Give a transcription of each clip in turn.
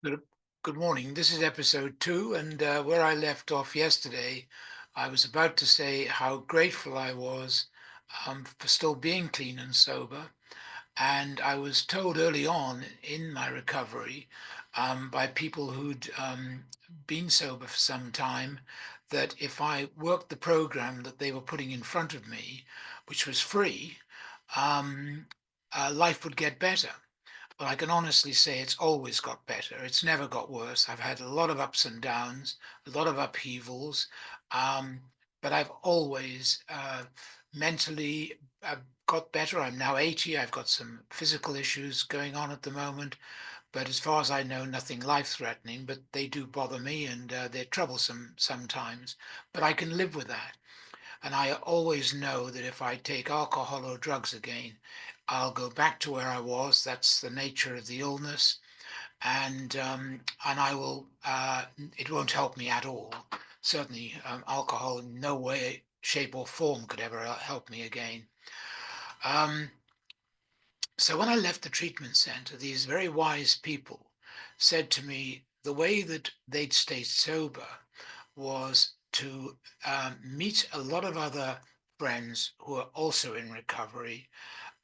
Good, good morning. This is episode two, and where I left off yesterday, I was about to say how grateful I was for still being clean and sober. And I was told early on in my recovery by people who'd been sober for some time that if I worked the program that they were putting in front of me, which was free, um, life would get better. Well, I can honestly say it's always got better. It's never got worse. I've had a lot of ups and downs, a lot of upheavals, um, but I've always mentally got better. I'm now 80. I've got some physical issues going on at the moment, but as far as I know, nothing life-threatening, but they do bother me and they're troublesome sometimes. But I can live with that. And I always know that if I take alcohol or drugs again, I'll go back to where I was. That's the nature of the illness, and I will. It won't help me at all. Certainly, alcohol in no way, shape, or form could ever help me again. Um, so when I left the treatment center, these very wise people said to me the way that they'd stay sober was to meet a lot of other friends who are also in recovery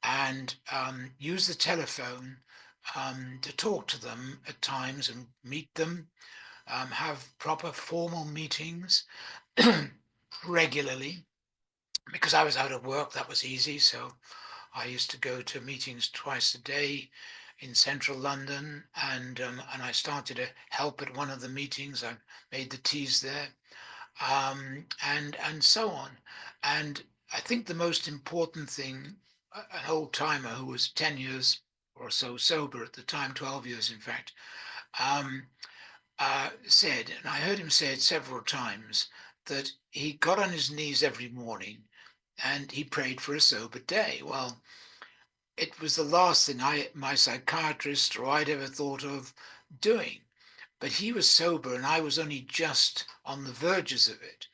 and use the telephone to talk to them at times and meet them, have proper formal meetings regularly. Because I was out of work, that was easy. So I used to go to meetings twice a day in central London, and I started to help at one of the meetings. I made the teas there, and so on. And I think the most important thing, an old timer who was 10 years or so sober at the time, 12 years in fact, um, said, and I heard him say it several times, that he got on his knees every morning and he prayed for a sober day. Well, it was the last thing my psychiatrist or I'd ever thought of doing. But he was sober and I was only just on the verges of it.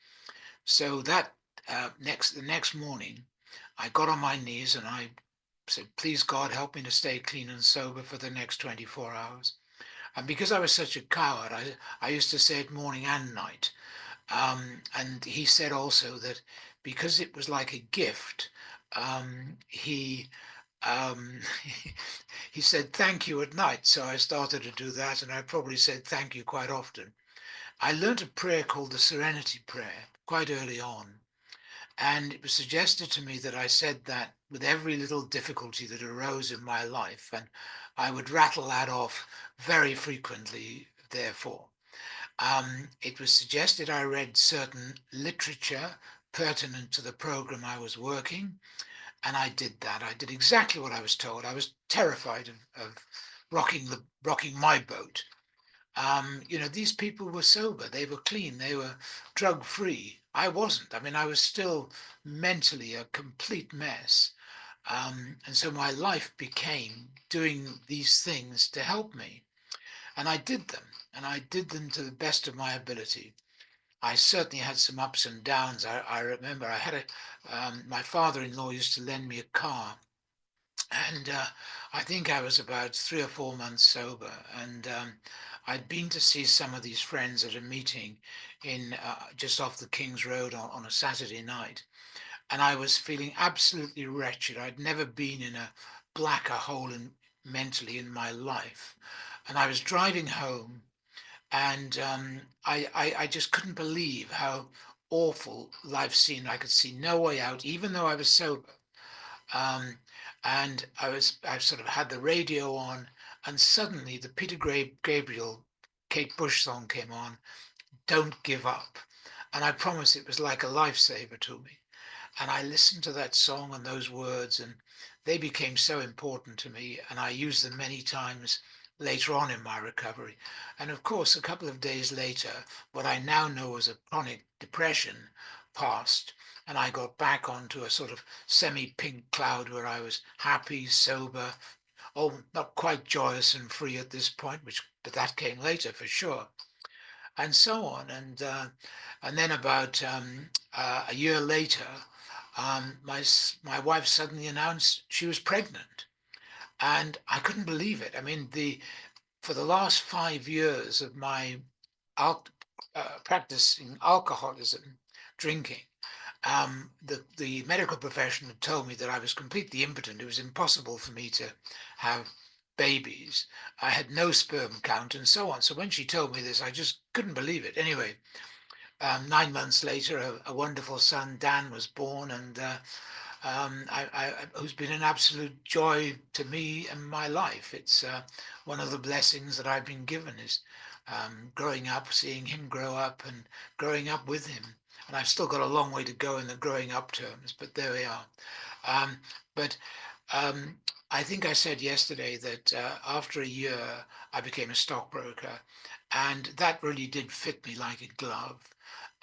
So that the next morning, I got on my knees and I said, "Please God, help me to stay clean and sober for the next 24 hours." And because I was such a coward, I used to say it morning and night. And he said also that because it was like a gift, he um, he said thank you at night. So I started to do that, and I probably said thank you quite often. I learnt a prayer called the Serenity Prayer quite early on, and it was suggested to me that I said that with every little difficulty that arose in my life, and I would rattle that off very frequently, therefore. It was suggested I read certain literature pertinent to the program I was working, and I did that. I did exactly what I was told. I was terrified of rocking my boat. These people were sober, they were clean, they were drug free. I wasn't. I mean, I was still mentally a complete mess. And so my life became doing these things to help me. And I did them, and I did them to the best of my ability. I certainly had some ups and downs. I remember I had my father-in-law used to lend me a car, and I think I was about 3 or 4 months sober, and I'd been to see some of these friends at a meeting in just off the King's Road on a Saturday night, and I was feeling absolutely wretched. I'd never been in a blacker hole mentally in my life, and I was driving home, and I just couldn't believe how awful life seemed. I could see no way out, even though I was sober. Um, and I sort of had the radio on, and suddenly the Gabriel, Kate Bush song came on, "Don't Give Up," and I promise it was like a lifesaver to me. And I listened to that song and those words, and they became so important to me, and I used them many times later on in my recovery. And of course, a couple of days later, what I now know as a chronic depression passed, and I got back onto a sort of semi-pink cloud where I was happy, sober, oh, not quite joyous and free at this point, but that came later for sure, and so on. And then about a year later, my wife suddenly announced she was pregnant, and I couldn't believe it. I mean, for the last 5 years of my al- practicing alcoholism, drinking, the medical profession had told me that I was completely impotent. It was impossible for me to have babies. I had no sperm count and so on. So when she told me this, I just couldn't believe it. Anyway, 9 months later, a wonderful son, Dan, was born, and who's been an absolute joy to me and my life. It's one of the blessings that I've been given is growing up, seeing him grow up, and growing up with him. And I've still got a long way to go in the growing up terms, but there we are. Um, but um, I think I said yesterday that after a year, I became a stockbroker, and that really did fit me like a glove.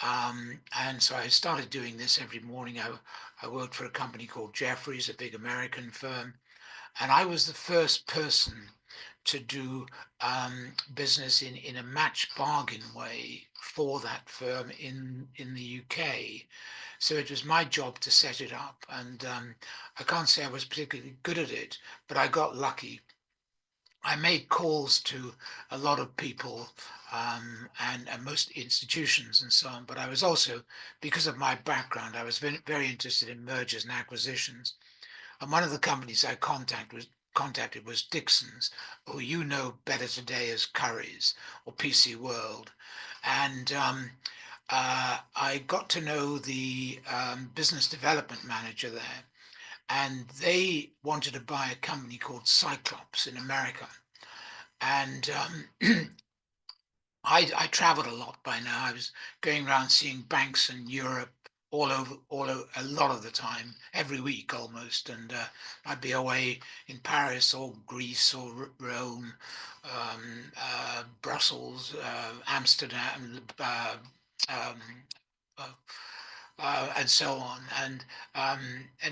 And so I started doing this every morning. I worked for a company called Jeffries, a big American firm, and I was the first person to do business in a match bargain way for that firm in the UK. So it was my job to set it up, and I can't say I was particularly good at it, but I got lucky. I made calls to a lot of people and most institutions and so on. But I was also, because of my background, I was very interested in mergers and acquisitions. And one of the companies I contacted was Dixon's, who you know better today as Curry's or PC World. And I got to know the business development manager there, and they wanted to buy a company called Cyclops in America. And I traveled a lot by now. I was going around seeing banks in Europe all over, a lot of the time, every week almost. And I'd be away in Paris or Greece or Rome, Brussels, Amsterdam, um, uh, and so on. And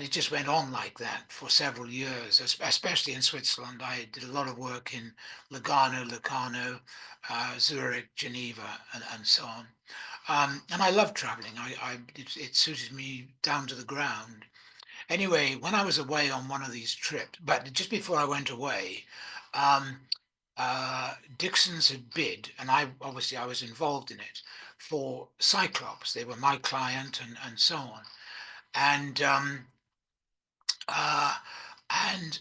it just went on like that for several years, especially in Switzerland. I did a lot of work in Lugano, Locarno, Zurich, Geneva, and so on. And I love traveling. It suited me down to the ground. Anyway, when I was away on one of these trips, but just before I went away, um, Dixon's had bid, and I was involved in it for Cyclops. They were my client, and so on. And uh, and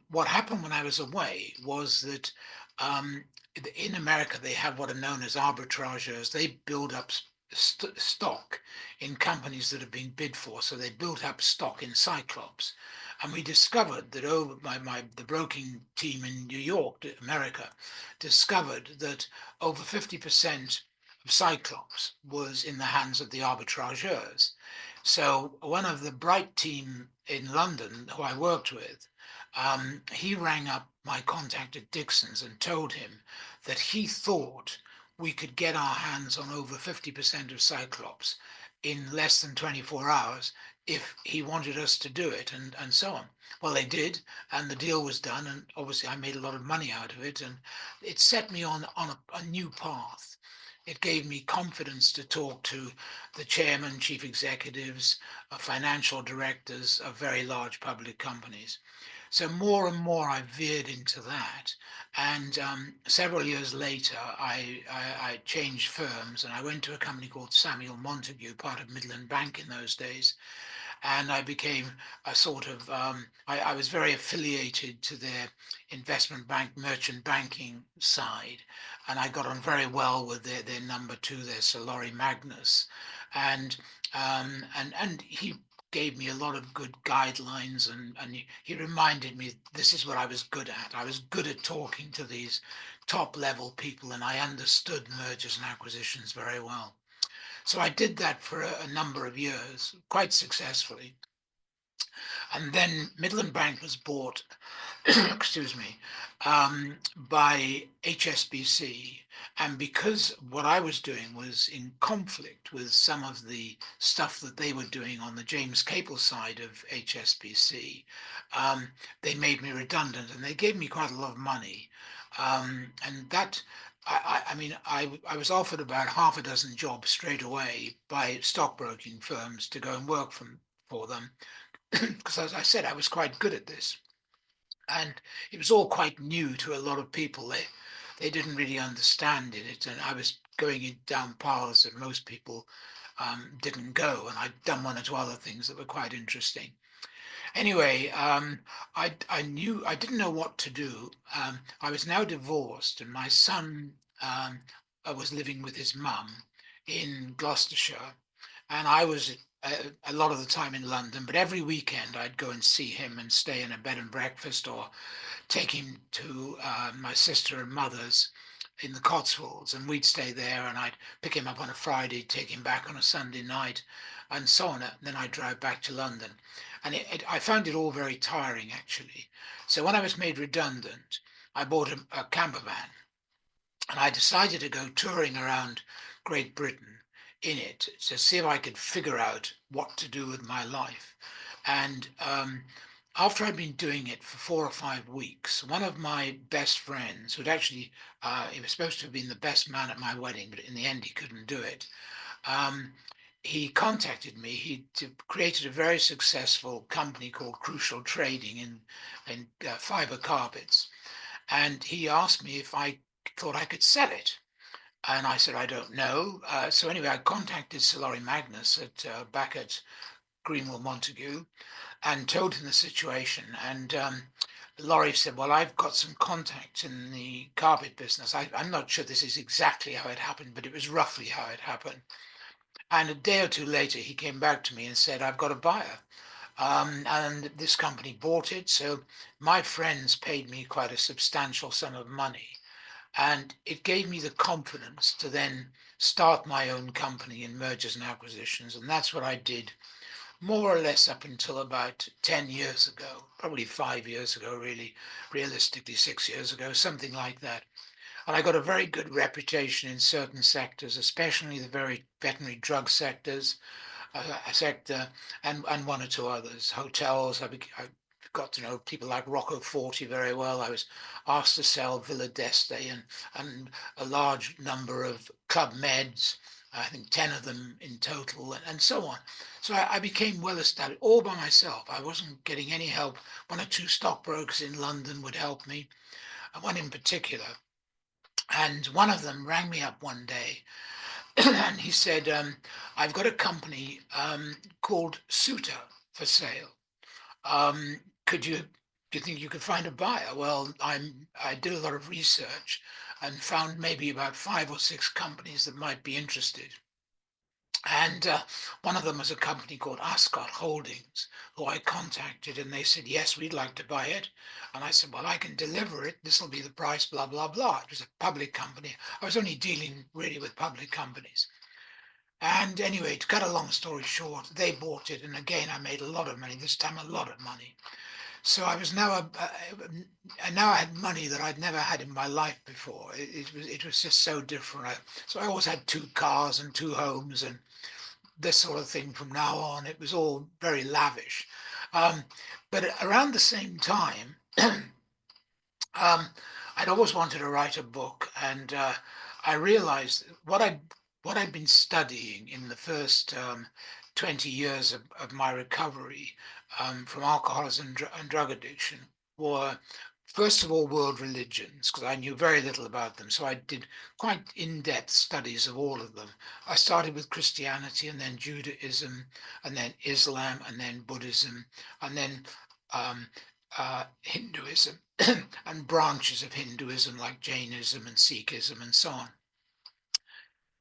what happened when I was away was that um, in America they have what are known as arbitrageurs. They build up stock in companies that have been bid for. So they built up stock in Cyclops, and we discovered that over the broking team in New York, America, discovered that over 50% of Cyclops was in the hands of the arbitrageurs. So one of the Bright team in London, who I worked with, he rang up my contact at Dixon's and told him that he thought we could get our hands on over 50% of Cyclops in less than 24 hours if he wanted us to do it, and so on. Well, they did, and the deal was done, and obviously I made a lot of money out of it, and it set me on a new path. It gave me confidence to talk to the chairman, chief executives, financial directors of very large public companies. So more and more I veered into that. And several years later, I changed firms and I went to a company called Samuel Montague, part of Midland Bank in those days. And I became a sort of, I was very affiliated to their investment bank, merchant banking side. And I got on very well with their number two, their Sir Laurie Magnus. And, and he gave me a lot of good guidelines, and he reminded me this is what I was good at. I was good at talking to these top level people, and I understood mergers and acquisitions very well. So I did that for a number of years, quite successfully. And then Midland Bank was bought, excuse me, by HSBC. And because what I was doing was in conflict with some of the stuff that they were doing on the James Capel side of HSBC, um, they made me redundant and they gave me quite a lot of money. And that I mean, I was offered about half a dozen jobs straight away by stockbroking firms to go and work for them because, as I said, I was quite good at this. and it was all quite new to a lot of people. They didn't really understand it, and I was going down paths that most people didn't go, and I'd done one or two other things that were quite interesting. Anyway, I knew I didn't know what to do. I was now divorced, and my son was living with his mum in Gloucestershire, and I was a lot of the time in London. But every weekend I'd go and see him and stay in a bed and breakfast, or take him to my sister and mother's in the Cotswolds, and we'd stay there, and I'd pick him up on a Friday, take him back on a Sunday night, and so on. And then I'd drive back to London. And I found it all very tiring, actually. So when I was made redundant, I bought a camper van, and I decided to go touring around Great Britain in it to see if I could figure out what to do with my life. And after I'd been doing it for 4 or 5 weeks, one of my best friends, who'd actually, he was supposed to have been the best man at my wedding, but in the end he couldn't do it. Um, he contacted me. He created a very successful company called Crucial Trading in fiber carpets, and he asked me if I thought I could sell it. And I said, I don't know. So anyway, I contacted Sir Laurie Magnus back at Greenwell Montague and told him the situation. And Laurie said, well, I've got some contacts in the carpet business. I'm not sure this is exactly how it happened, but it was roughly how it happened. And a day or two later, he came back to me and said, I've got a buyer. And this company bought it. So my friends paid me quite a substantial sum of money. And it gave me the confidence to then start my own company in mergers and acquisitions. And that's what I did more or less up until about 10 years ago, probably 5 years ago, really, realistically 6 years ago, something like that. And I got a very good reputation in certain sectors, especially the very veterinary drug sector, and one or two others. Hotels, I got to know people like Rocco Forti very well. I was asked to sell Villa d'Este and a large number of Club Meds, I think 10 of them in total, and so on. So I became well established all by myself. I wasn't getting any help. One or two stockbrokers in London would help me, one in particular. And one of them rang me up one day and he said, I've got a company called Suter for sale. Could you, do you think you could find a buyer? Well, I did a lot of research and found maybe about 5 or 6 companies that might be interested. And one of them was a company called Ascot Holdings, who I contacted, and they said, yes, we'd like to buy it. And I said, well, I can deliver it. This will be the price, blah, blah, blah. It was a public company. I was only dealing really with public companies. And anyway, to cut a long story short, they bought it. And again, I made a lot of money, this time a lot of money. So I was now, and now I had money that I'd never had in my life before. It was just so different. So I always had 2 cars and 2 homes and this sort of thing from now on. It was all very lavish. Um, but around the same time, I'd always wanted to write a book, and I realized what I'd been studying in the first 20 years of my recovery from alcoholism and drug addiction were, first of all, world religions, because I knew very little about them. So I did quite in-depth studies of all of them. I started with Christianity, and then Judaism, and then Islam, and then Buddhism, and then um, Hinduism, and branches of Hinduism like Jainism and Sikhism and so on.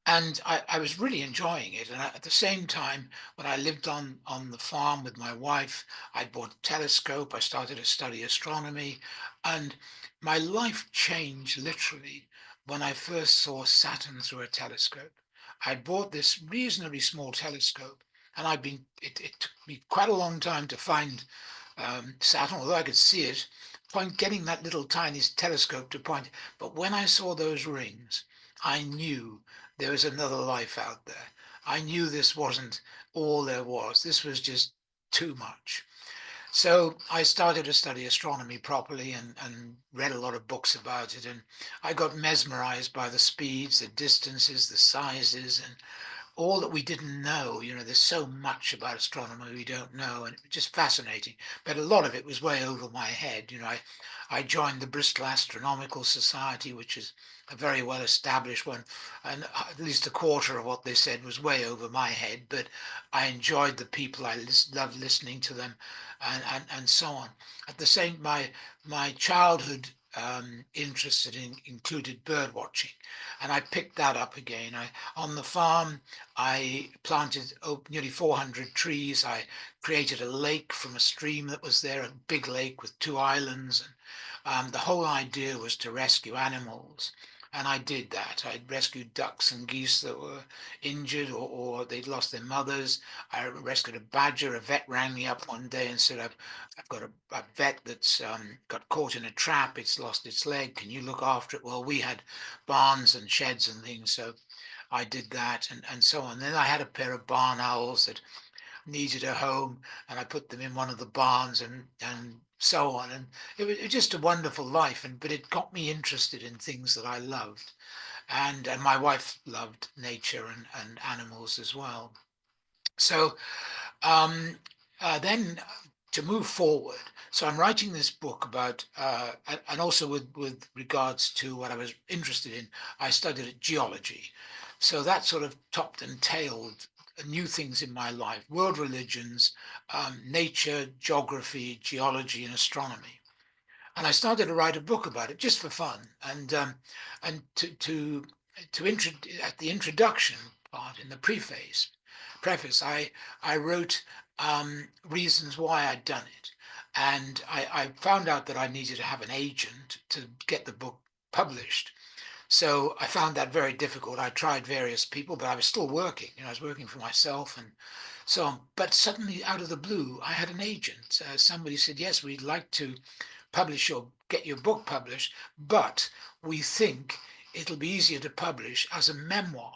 And I was really enjoying it. And at the same time, when I lived on the farm with my wife, I bought a telescope. I started to study astronomy, and my life changed literally when I first saw Saturn through a telescope. I bought this reasonably small telescope, and it took me quite a long time to find Saturn, although I could see it, getting that little tiny telescope to point. But when I saw those rings, I knew there was another life out there. I knew this wasn't all there was. This was just too much. So I started to study astronomy properly and read a lot of books about it. And I got mesmerized by the speeds, the distances, the sizes, and all that we didn't know. There's so much about astronomy we don't know, and it was just fascinating. But a lot of it was way over my head. I joined the Bristol Astronomical Society, which is a very well established one, and at least a quarter of what they said was way over my head. But I enjoyed the people. I loved listening to them, and so on. At the same, my childhood interested in included bird watching, and I picked that up again. On the farm, I planted nearly 400 trees. I created a lake from a stream that was there, a big lake with two islands. And the whole idea was to rescue animals. And I did that. I rescued ducks and geese that were injured, or they'd lost their mothers. I rescued a badger. A vet rang me up one day and said, I've got a vet that's got caught in a trap. It's lost its leg. Can you look after it? Well, we had barns and sheds and things. So I did that, and so on. Then I had a pair of barn owls that needed a home, and I put them in one of the barns, and so on. And it was just a wonderful life. But it got me interested in things that I loved, and my wife loved nature and animals as well. So um, then to move forward, so I'm writing this book about, and also with regards to what I was interested in, I studied geology. So that sort of topped and tailed new things in my life: world religions, nature, geography, geology, and astronomy. And I started to write a book about it just for fun. And at the introduction part, in the preface, I wrote reasons why I'd done it, and I found out that I needed to have an agent to get the book published. So I found that very difficult. I tried various people, but I was still working. I was working for myself and so on. But suddenly, out of the blue, I had an agent. Somebody said, "Yes, we'd like to get your book published, but we think it'll be easier to publish as a memoir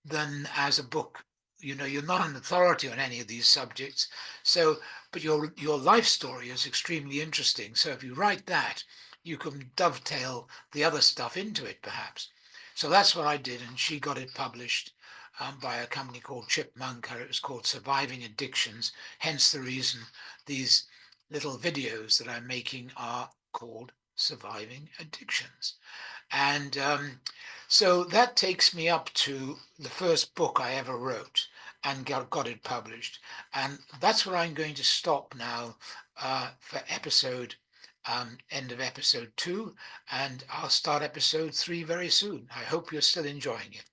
than as a book. You're not an authority on any of these subjects, so but your life story is extremely interesting. So if you write that, you can dovetail the other stuff into it, perhaps." So that's what I did, and she got it published by a company called Chipmunk. It was called Surviving Addictions. Hence the reason these little videos that I'm making are called Surviving Addictions. And so that takes me up to the first book I ever wrote and got it published. And that's where I'm going to stop now for end of episode 2. And I'll start episode 3 very soon. I hope you're still enjoying it.